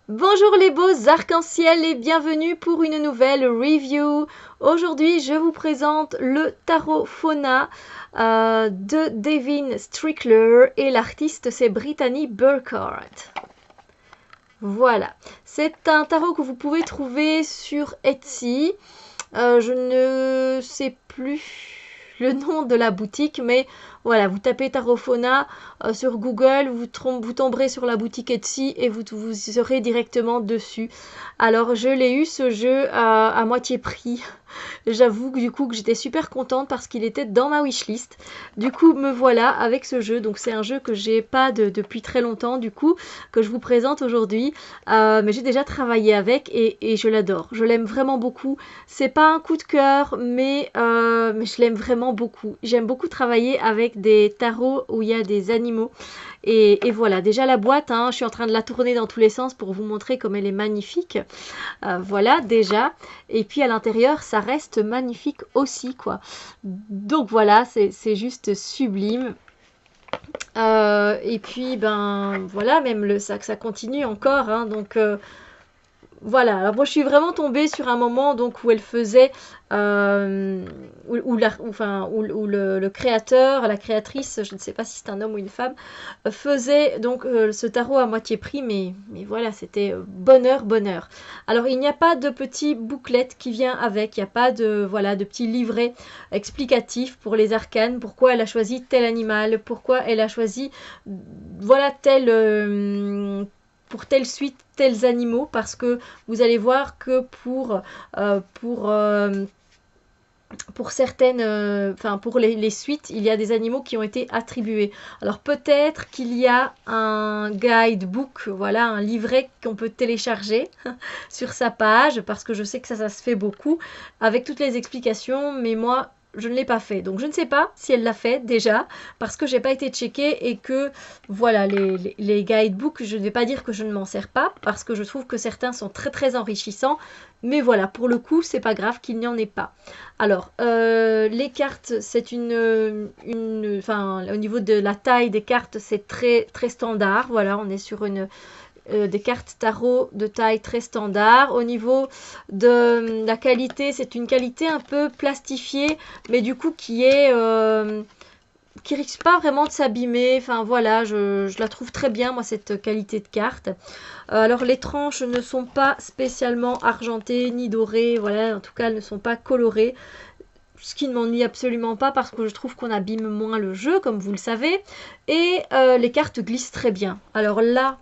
Bonjour les beaux arcs-en-ciel et bienvenue pour une nouvelle review. Aujourd'hui, je vous présente le tarot Fauna de Devin Strickler et l'artiste c'est Brittany Burkhart. Voilà, c'est un tarot que vous pouvez trouver sur Etsy. Je ne sais plus le nom de la boutique, mais voilà, vous tapez Tarot Fauna sur Google, vous tomberez sur la boutique Etsy et vous serez directement dessus. Alors je l'ai eu ce jeu à moitié prix. J'avoue que du coup que j'étais super contente parce qu'il était dans ma wishlist. Du coup me voilà avec ce jeu. Donc c'est un jeu que j'ai pas depuis très longtemps du coup que je vous présente aujourd'hui. Mais j'ai déjà travaillé avec et je l'adore. Je l'aime vraiment beaucoup. C'est pas un coup de cœur mais je l'aime vraiment beaucoup. J'aime beaucoup travailler avec des tarots où il y a des animaux. Et voilà, déjà la boîte, hein, je suis en train de la tourner dans tous les sens pour vous montrer comme elle est magnifique. Voilà, déjà. Et puis à l'intérieur, ça reste magnifique aussi, quoi. Donc voilà, c'est juste sublime. Et puis, ben voilà, même ça continue encore. Hein, donc voilà, alors moi je suis vraiment tombée sur un moment donc où elle faisait où le créateur, la créatrice, je ne sais pas si c'est un homme ou une femme, faisait donc ce tarot à moitié prix, mais voilà, c'était bonheur, bonheur. Alors il n'y a pas de petit booklet qui vient avec, il n'y a pas de voilà de petit livret explicatif pour les arcanes, pourquoi elle a choisi tel animal, pourquoi elle a choisi voilà pour telle suite tels animaux, parce que vous allez voir que euh, pour euh, pour certaines, pour les suites, il y a des animaux qui ont été attribués. Alors peut-être qu'il y a un guidebook, voilà, un livret qu'on peut télécharger sur sa page, parce que je sais que ça se fait beaucoup, avec toutes les explications, mais moi, je ne l'ai pas fait. Donc je ne sais pas si elle l'a fait déjà, parce que j'ai pas été checkée et que, voilà, les guidebooks, je ne vais pas dire que je ne m'en sers pas, parce que je trouve que certains sont très très enrichissants, mais voilà, pour le coup, c'est pas grave qu'il n'y en ait pas. Alors, les cartes, c'est enfin, au niveau de la taille des cartes, c'est très très standard. Voilà, on est sur des cartes tarot de taille très standard. Au niveau de la qualité, c'est une qualité un peu plastifiée, mais du coup qui risque pas vraiment de s'abîmer. Enfin voilà, je la trouve très bien, moi, cette qualité de carte. Alors les tranches ne sont pas spécialement argentées ni dorées, voilà, en tout cas elles ne sont pas colorées, ce qui ne m'ennuie absolument pas parce que je trouve qu'on abîme moins le jeu, comme vous le savez. Et les cartes glissent très bien. Alors là,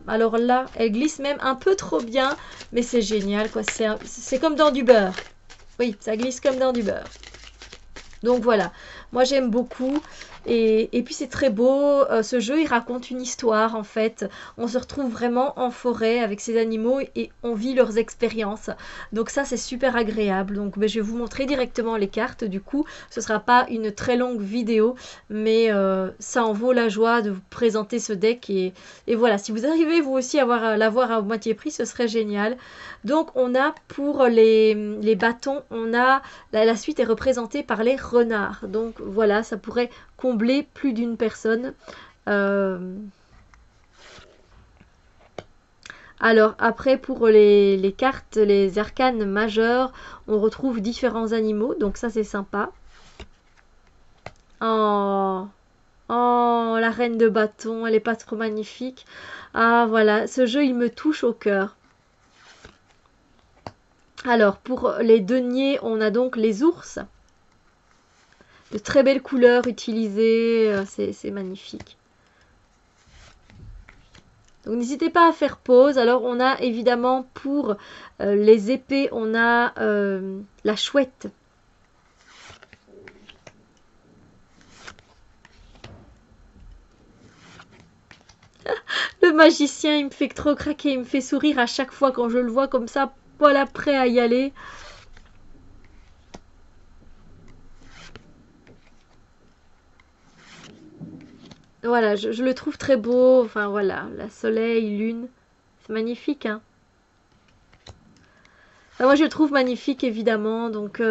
elles glissent même un peu trop bien, mais c'est génial, quoi. C'est comme dans du beurre. Oui, ça glisse comme dans du beurre. Donc voilà, moi j'aime beaucoup. Et puis c'est très beau, ce jeu il raconte une histoire en fait. On se retrouve vraiment en forêt avec ces animaux et on vit leurs expériences. Donc ça c'est super agréable. Donc je vais vous montrer directement les cartes du coup. Ce ne sera pas une très longue vidéo, mais ça en vaut la joie de vous présenter ce deck. Et voilà, si vous arrivez vous aussi à l'avoir à moitié prix, ce serait génial. Donc on a pour les bâtons, on a la suite est représentée par les renards. Donc voilà, ça pourrait combler plus d'une personne. Euh, Alors après pour les cartes, les arcanes majeures, on retrouve différents animaux, donc ça c'est sympa. Oh, oh, la reine de bâton, elle est pas trop magnifique. Ah voilà, ce jeu il me touche au cœur. Alors pour les deniers, on a donc les ours. De très belles couleurs utilisées, c'est magnifique. Donc n'hésitez pas à faire pause. Alors on a évidemment pour les épées, on a la chouette. Le magicien, il me fait trop craquer, il me fait sourire à chaque fois quand je le vois comme ça, voilà, prêt à y aller. Voilà, je le trouve très beau. Enfin voilà, la soleil, lune, c'est magnifique, hein. Moi, je le trouve magnifique, évidemment. Donc,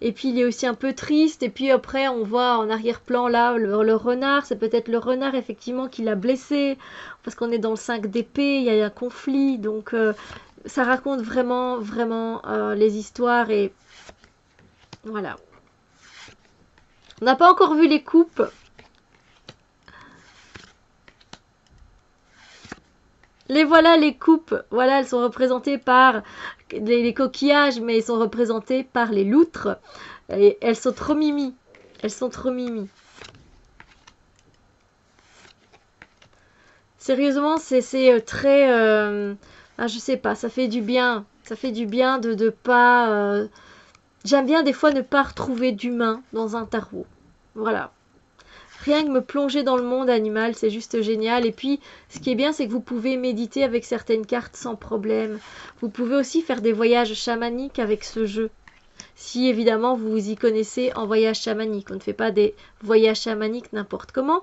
et puis, il est aussi un peu triste. Et puis après, on voit en arrière-plan, là, le renard. C'est peut-être le renard, effectivement, qui l'a blessé. Parce qu'on est dans le 5 d'épée, il y a un conflit. Donc, ça raconte vraiment, vraiment les histoires. Et voilà. On n'a pas encore vu les coupes. Les voilà, les coupes. Voilà, elles sont représentées par les coquillages, mais elles sont représentées par les loutres. Et elles sont trop mimi. Elles sont trop mimi. Sérieusement, c'est très... je sais pas, ça fait du bien. Ça fait du bien de pas... J'aime bien des fois ne pas retrouver d'humain dans un tarot. Voilà. Rien que me plonger dans le monde animal, c'est juste génial. Et puis, ce qui est bien, c'est que vous pouvez méditer avec certaines cartes sans problème. Vous pouvez aussi faire des voyages chamaniques avec ce jeu. Si évidemment vous vous y connaissez en voyage chamanique. On ne fait pas des voyages chamaniques n'importe comment.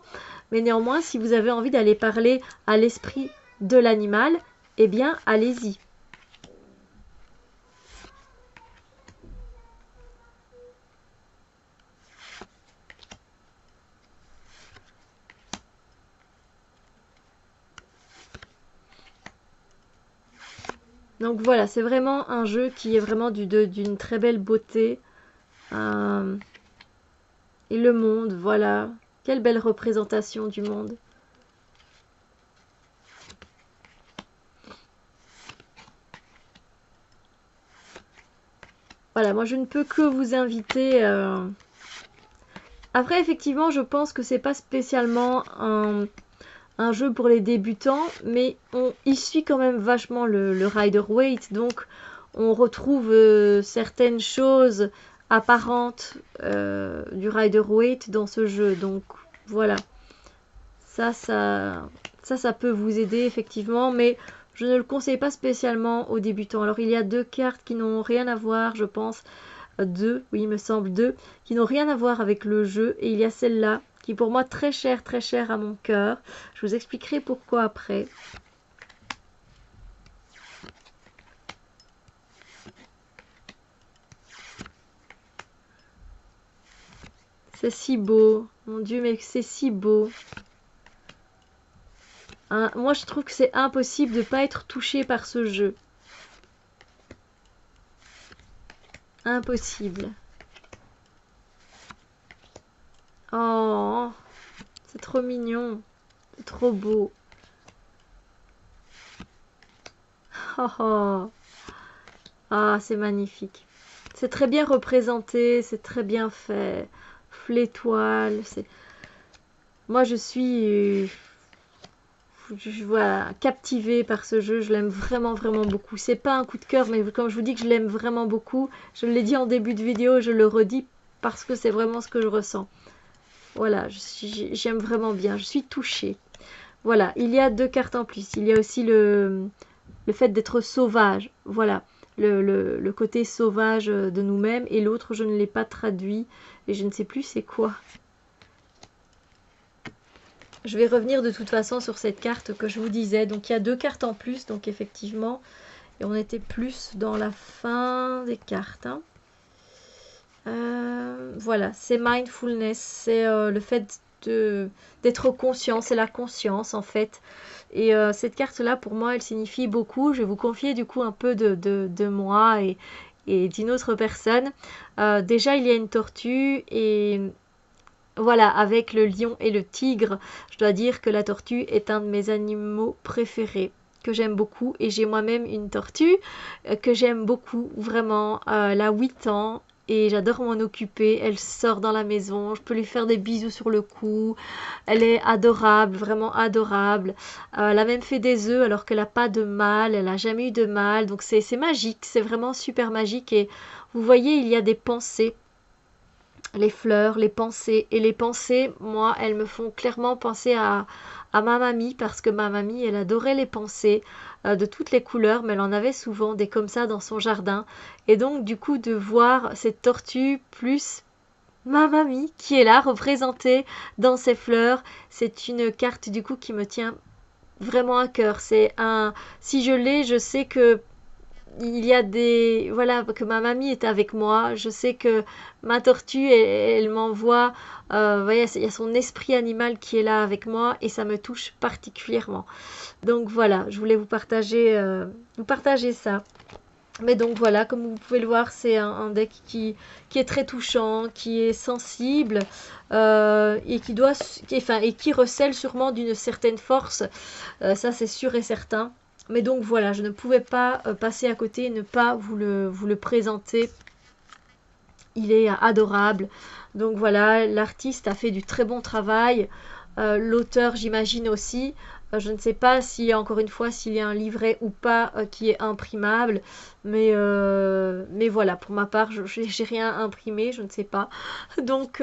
Mais néanmoins, si vous avez envie d'aller parler à l'esprit de l'animal, eh bien, allez-y. Donc voilà, c'est vraiment un jeu qui est vraiment d'une très belle beauté. Et le monde, voilà. Quelle belle représentation du monde. Voilà, moi je ne peux que vous inviter. Après, effectivement, je pense que c'est pas spécialement un jeu pour les débutants, mais il suit quand même vachement le Rider-Waite, donc on retrouve certaines choses apparentes du Rider-Waite dans ce jeu. Donc voilà, ça peut vous aider effectivement, mais je ne le conseille pas spécialement aux débutants. Alors il y a deux cartes qui n'ont rien à voir, je pense, deux, oui il me semble deux, qui n'ont rien à voir avec le jeu, et il y a celle-là qui est pour moi très chère à mon cœur. Je vous expliquerai pourquoi après. C'est si beau, mon Dieu, mais c'est si beau. Hein, moi, je trouve que c'est impossible de ne pas être touché par ce jeu. Impossible. Oh, c'est trop mignon. C'est trop beau. Oh, oh. Ah, c'est magnifique. C'est très bien représenté, c'est très bien fait. L'étoile, c'est... Moi, je suis... voilà, captivée par ce jeu, je l'aime vraiment vraiment beaucoup. C'est pas un coup de cœur, mais comme je vous dis que je l'aime vraiment beaucoup, je l'ai dit en début de vidéo, je le redis parce que c'est vraiment ce que je ressens. Voilà, j'aime vraiment bien, je suis touchée. Voilà, il y a deux cartes en plus. Il y a aussi le fait d'être sauvage, voilà, le côté sauvage de nous-mêmes, et l'autre je ne l'ai pas traduit et je ne sais plus c'est quoi. Je vais revenir de toute façon sur cette carte que je vous disais. Donc il y a deux cartes en plus, donc effectivement, et on était plus dans la fin des cartes. Hein. Voilà, c'est mindfulness, c'est le fait d'être conscient, c'est la conscience en fait. Et cette carte-là, pour moi, elle signifie beaucoup. Je vais vous confier du coup un peu de moi et d'une autre personne. Déjà, il y a une tortue et... Voilà, avec le lion et le tigre, je dois dire que la tortue est un de mes animaux préférés, que j'aime beaucoup. Et j'ai moi-même une tortue que j'aime beaucoup, vraiment. Elle a 8 ans et j'adore m'en occuper. Elle sort dans la maison, je peux lui faire des bisous sur le cou. Elle est adorable, vraiment adorable. Elle a même fait des œufs alors qu'elle n'a pas de mâle, elle n'a jamais eu de mâle. Donc c'est magique, c'est vraiment super magique. Et vous voyez, il y a des pensées. Les fleurs, les pensées. Et les pensées, moi, elles me font clairement penser à ma mamie, parce que ma mamie, elle adorait les pensées de toutes les couleurs, mais elle en avait souvent des comme ça dans son jardin. Et donc, du coup, de voir cette tortue plus ma mamie qui est là, représentée dans ces fleurs, c'est une carte, du coup, qui me tient vraiment à cœur. C'est un... Si je l'ai, je sais que il y a des... Voilà, que ma mamie est avec moi. Je sais que ma tortue, elle m'envoie... voyez, il y a son esprit animal qui est là avec moi et ça me touche particulièrement. Donc voilà, je voulais vous partager ça. Mais donc voilà, comme vous pouvez le voir, c'est un deck qui est très touchant, qui est sensible et qui doit, enfin, et qui recèle sûrement d'une certaine force. Ça, c'est sûr et certain. Mais donc voilà, je ne pouvais pas passer à côté et ne pas vous le présenter. Il est adorable. Donc voilà, l'artiste a fait du très bon travail. L'auteur, j'imagine aussi. Je ne sais pas si, encore une fois, s'il y a un livret ou pas qui est imprimable. Mais voilà, pour ma part, je n'ai rien imprimé, je ne sais pas. Donc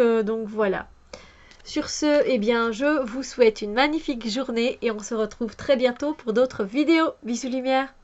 voilà. Sur ce, eh bien, je vous souhaite une magnifique journée et on se retrouve très bientôt pour d'autres vidéos. Bisous lumière!